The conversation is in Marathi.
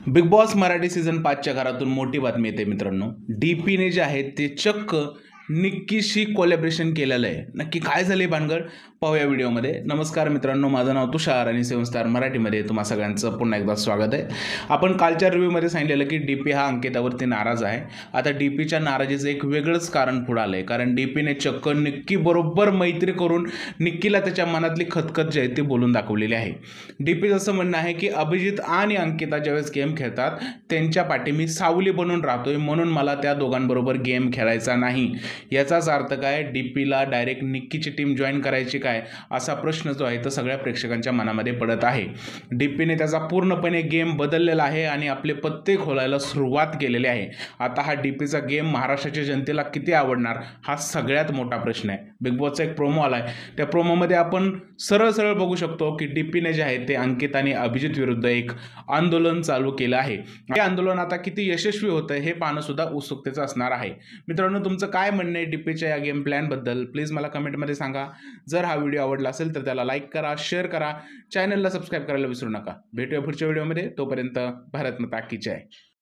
बिग बॉस मराठी सीझन 5च्या घरातून मोठी बातमी येते मित्रांनो. डीपीने जे आहे ते चक्क निक्कीशी कोलॅबरेशन केलेलं आहे. नक्की काय झाले भानगड पाहूया व्हिडिओमध्ये. नमस्कार मित्रांनो, माझं नाव तुषार आणि 7 स्टार मराठीमध्ये तुम्हा सगळ्यांचं पुन्हा एकदा स्वागत आहे. आपण कालच्या रिव्ह्यूमध्ये सांगितलेलं की डीपी हा अंकितावरती नाराज आहे. आता डीपीच्या नाराजीचं एक वेगळंच कारण पुढं आलं आहे, कारण डीपीने चक्क निक्की बरोबर मैत्री करून निक्कीला त्याच्या मनातली खतखत जी आहे ती बोलून दाखवलेली आहे. डीपीचं असं म्हणणं आहे की अभिजित आणि अंकिता ज्यावेळेस गेम खेळतात त्यांच्या पाठी मी सावली बनून राहतोय, म्हणून मला त्या दोघांबरोबर गेम खेळायचा नाही. याचाच अर्थ काय, डीपीला डायरेक्ट निक्कीची टीम जॉईन करायची काय, असा प्रश्न जो आहे तो सगळ्या प्रेक्षकांच्या मनामध्ये पडत आहे. डीपीने त्याचा पूर्णपणे गेम बदललेला आहे आणि आपले पत्ते खोलायला सुरुवात केलेली आहे. आता हा डीपीचा गेम महाराष्ट्राच्या जनतेला किती आवडणार हा सगळ्यात मोठा प्रश्न आहे. बिग बॉसचा एक प्रोमो आलाय, त्या प्रोमोमध्ये आपण सरळ सरळ बघू शकतो की डीपीने जे आहे ते अंकित आणि अभिजित विरुद्ध एक आंदोलन चालू केलं आहे. हे आंदोलन आता किती यशस्वी होतं हे पाहणं सुद्धा उत्सुकतेचं असणार आहे. मित्रांनो, तुमचं काय म्हणणं आहे डीपीच्या या गेम प्लॅनबद्दल प्लीज मला कमेंटमध्ये सांगा. जर हा व्हिडिओ आवडला असेल तर त्याला लाईक करा, शेअर करा, चॅनलला सबस्क्राईब करायला विसरू नका. भेटूया पुढच्या व्हिडिओमध्ये. तोपर्यंत भारत माता की जय.